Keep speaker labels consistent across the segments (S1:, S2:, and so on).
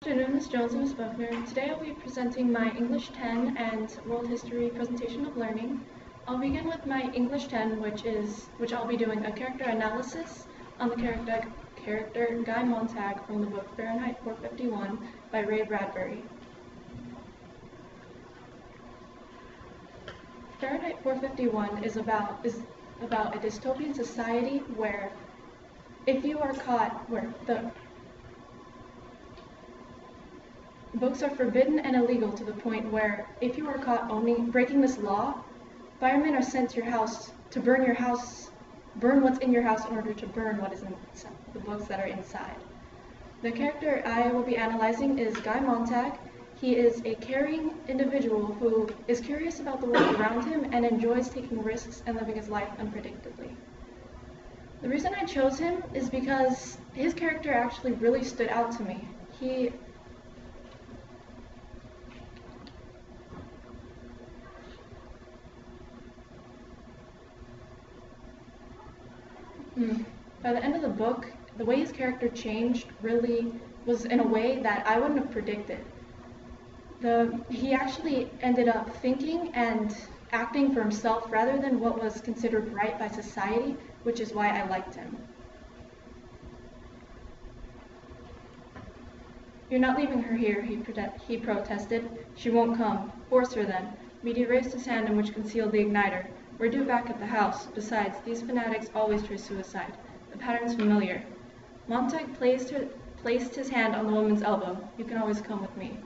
S1: Good afternoon, Ms. Jones and Ms. Buckner. Today I'll be presenting my English 10 and World History presentation of learning. I'll begin with my English 10, which I'll be doing a character analysis on the character Guy Montag from the book Fahrenheit 451 by Ray Bradbury. Fahrenheit 451 is about a dystopian society where if you are caught, where the books are forbidden and illegal to the point where if you are caught breaking this law, firemen are sent to your house to burn what's in your house in order to burn what is in the books that are inside. The character I will be analyzing is Guy Montag. He is a caring individual who is curious about the world around him and enjoys taking risks and living his life unpredictably. The reason I chose him is because his character actually really stood out to me. By the end of the book, the way his character changed really was in a way that I wouldn't have predicted. He actually ended up thinking and acting for himself rather than what was considered right by society, which is why I liked him. "You're not leaving her here," he protested. "She won't come. Force her then." Media raised his hand in which concealed the igniter. "We're due back at the house. Besides, these fanatics always try suicide. The pattern's familiar." Montag placed his hand on the woman's elbow. "You can always come with me."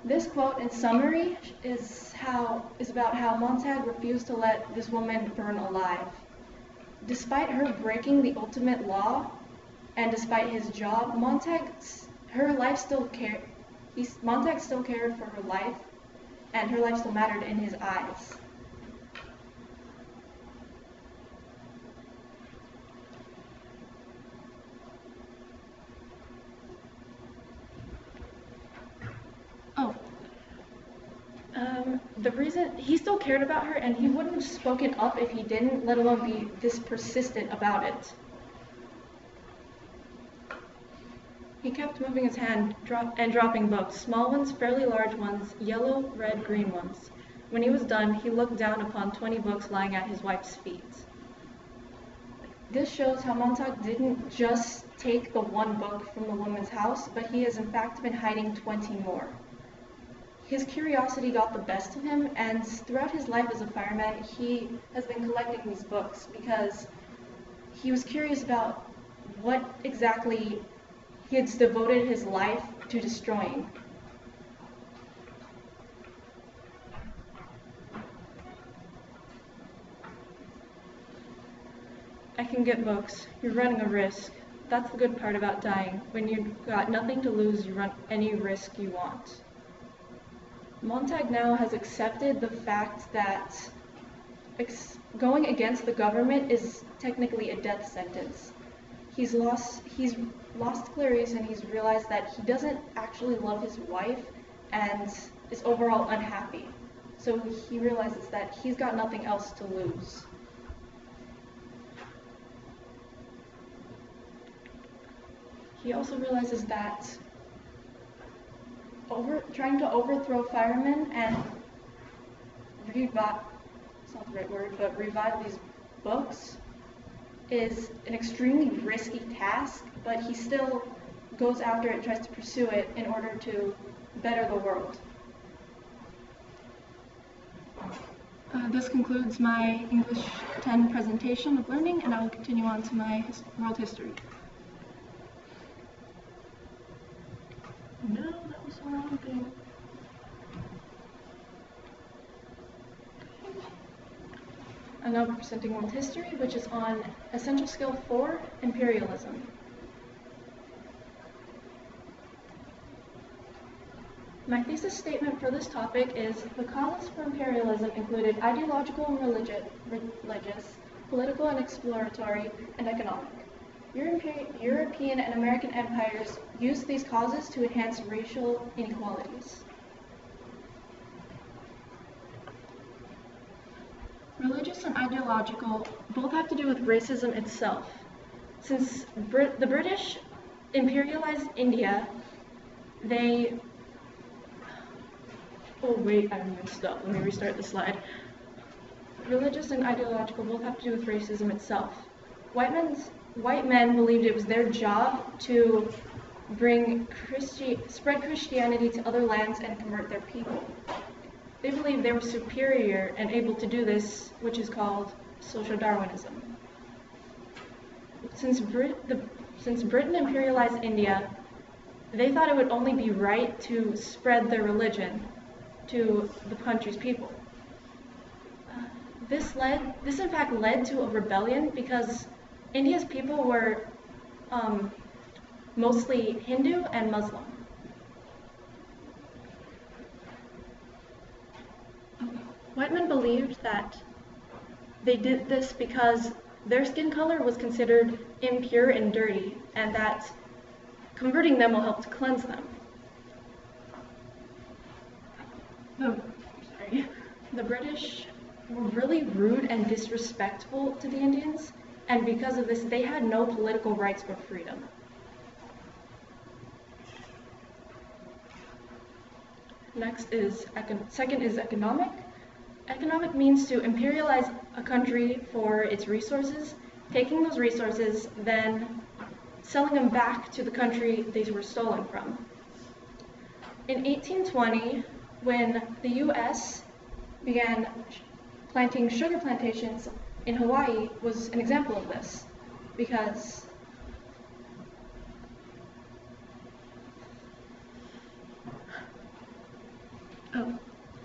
S1: This quote, in summary, is about how Montag refused to let this woman burn alive. Despite her breaking the ultimate law, and despite his job, Montag still cared for her life, and her life still mattered in his eyes. The reason he still cared about her, and he wouldn't have spoken up if he didn't, let alone be this persistent about it. He kept moving his hand and dropping books, small ones, fairly large ones, yellow, red, green ones. When he was done, he looked down upon 20 books lying at his wife's feet. This shows how Montag didn't just take the one book from the woman's house, but he has in fact been hiding 20 more. His curiosity got the best of him, and throughout his life as a fireman, he has been collecting these books because he was curious about what exactly he had devoted his life to destroying. "I can get books. You're running a risk. That's the good part about dying. When you've got nothing to lose, you run any risk you want." Montag now has accepted the fact that going against the government is technically a death sentence. He's lost Clarice, and he's realized that he doesn't actually love his wife and is overall unhappy. So he realizes that he's got nothing else to lose. He also realizes that trying to overthrow firemen and revive these books is an extremely risky task, but he still goes after it and tries to pursue it in order to better the world. This concludes my English 10 presentation of learning, and I will continue on to my world history. No, that was the wrong thing. I'm now presenting world history, which is on essential skill 4, imperialism. My thesis statement for this topic is the causes for imperialism included ideological and religious, political and exploratory, and economic. European and American empires used these causes to enhance racial inequalities. Religious and ideological both have to do with racism itself. Since the British imperialized India, they, oh wait, I messed up. Let me restart the slide. Religious and ideological both have to do with racism itself. White men believed it was their job to spread Christianity to other lands and convert their people. They believed they were superior and able to do this, which is called social Darwinism. Since Britain imperialized India, they thought it would only be right to spread their religion to the country's people. This in fact led to a rebellion because India's people were mostly Hindu and Muslim. White men believed that they did this because their skin color was considered impure and dirty, and that converting them will help to cleanse them. The British were really rude and disrespectful to the Indians, and because of this, they had no political rights or freedom. Second is economic. Economic means to imperialize a country for its resources, taking those resources, then selling them back to the country they were stolen from. In 1820, when the US began planting sugar plantations in Hawaii, was an example of this, because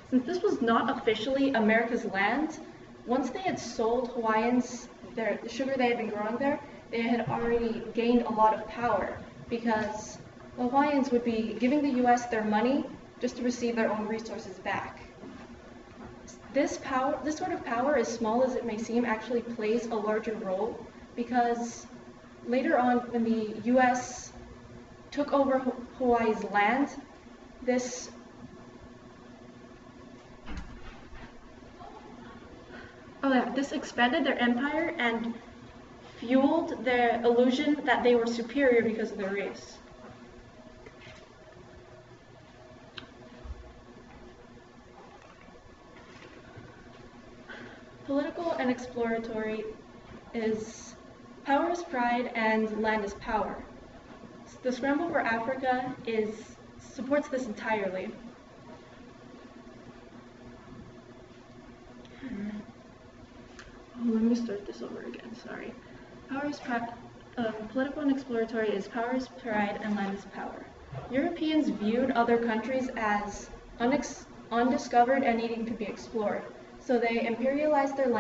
S1: since this was not officially America's land, once they had sold Hawaiians the sugar they had been growing there, they had already gained a lot of power, because the Hawaiians would be giving the US their money just to receive their own resources back. This sort of power, as small as it may seem, actually plays a larger role, because later on, when the US took over Hawaii's land, this expanded their empire and fueled their illusion that they were superior because of their race. Political and exploratory is power is pride and land is power. The scramble for Africa supports this entirely. Let me start this over again, sorry. Political and exploratory is power is pride and land is power. Europeans viewed other countries as undiscovered and needing to be explored. So they imperialized them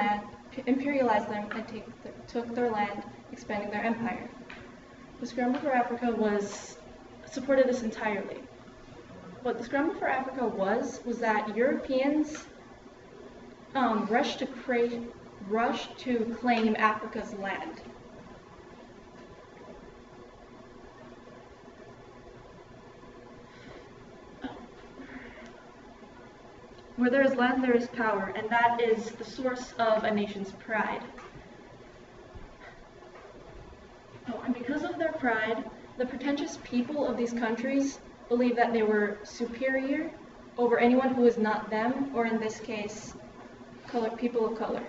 S1: and took their land, expanding their empire. The scramble for Africa supported this entirely. What the scramble for Africa was that Europeans rushed to claim Africa's land. Where there is land, there is power, and that is the source of a nation's pride. And because of their pride, the pretentious people of these countries believe that they were superior over anyone who is not them, or in this case, people of color.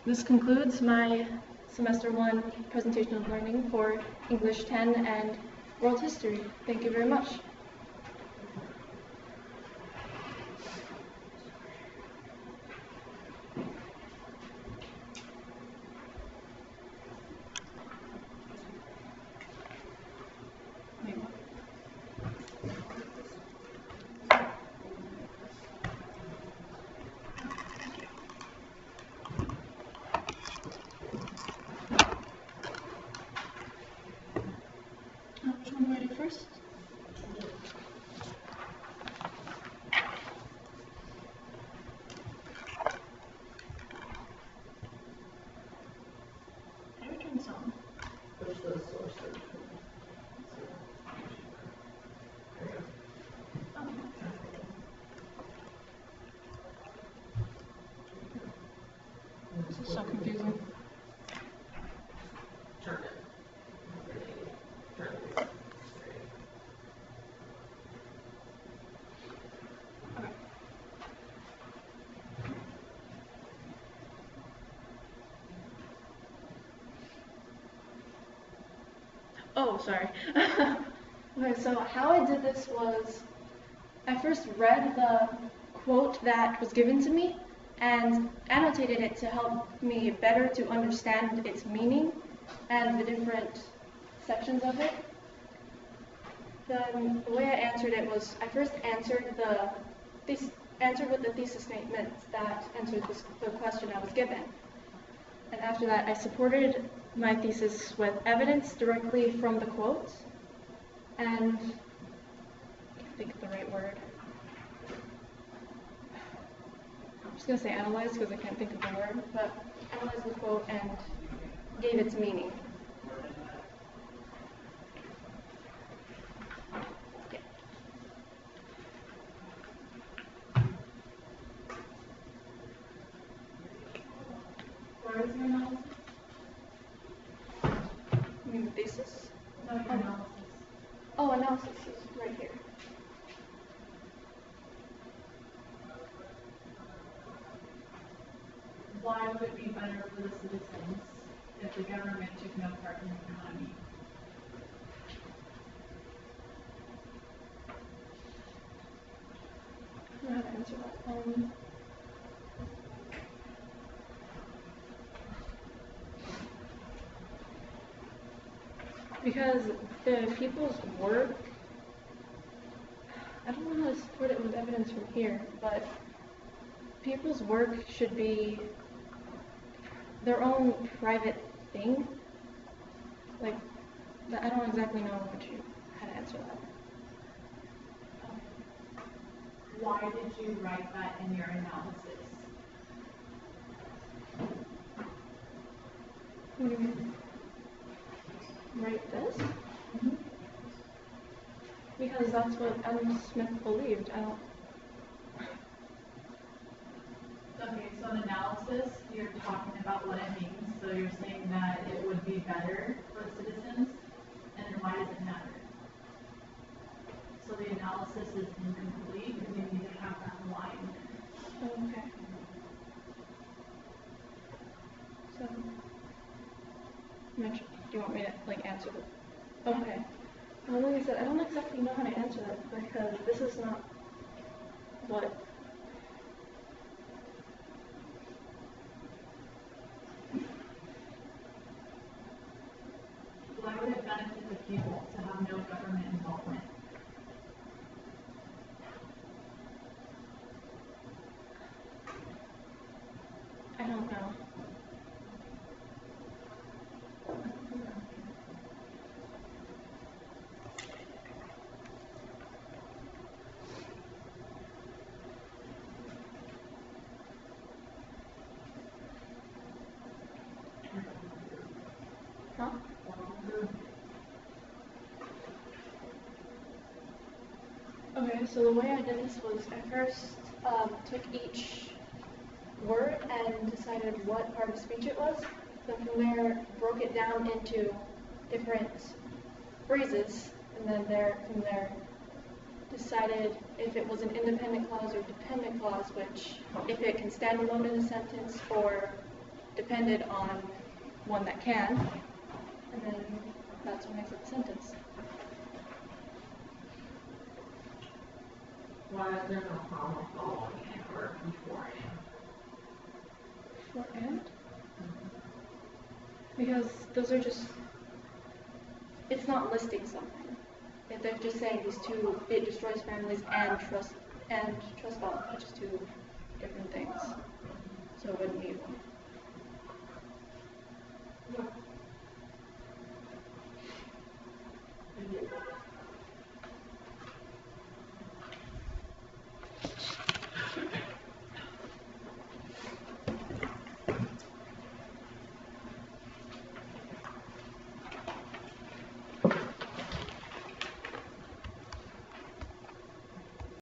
S1: This concludes my Semester 1 presentation of learning for English 10 and World History. Thank you very much. Which one do I do first? Can I turn this on?
S2: Push the source search.
S1: This is so confusing.
S2: Turn it.
S1: Oh, sorry. Okay, so how I did this was I first read the quote that was given to me and annotated it to help me better to understand its meaning and the different sections of it. Then the way I answered it was I first answered with the thesis statement that answered the question I was given. And after that, I supported my thesis with evidence directly from the quotes. And I can't think of the right word. I'm just going to say analyze because I can't think of the word. But analyzed the quote and gave its meaning. Yeah.
S3: Where is your analysis?
S1: You mean the thesis?
S3: No, your analysis.
S1: Oh, analysis is right here.
S3: Why would it be better for the citizens if the government took no part in the economy?
S1: I don't know how to answer that. Because the people's work, I don't know how to support it with evidence from here, but people's work should be their own private thing. Like, I don't exactly know how to answer that.
S3: Why did you write that in your analysis?
S1: What do you mean? Write this?
S3: Mm-hmm.
S1: Because that's what Adam Smith believed. I don't.
S3: Okay, so in analysis, you're talking about what it means. So you're saying that it would be better for the citizens, and then why does it matter? So the analysis is incomplete because you need to have that line.
S1: Okay. So, Mitch, do you want me to like answer that? Okay. Well, like I said, I don't exactly know how to answer that because this is not what.
S3: Why would it benefit the people to have no government involvement?
S1: I don't know. Huh? Okay, so the way I did this was I first took each word and decided what part of speech it was. Then from there, broke it down into different phrases, and then from there, decided if it was an independent clause or dependent clause, which if it can stand alone in a sentence or depended on one that can, and then that's what makes up a sentence.
S2: Why is there no comma following it or before it?
S1: For and? Because those are just, it's not listing something. They're just saying these two, it destroys families and trust funds, which is two different things. So it wouldn't be one.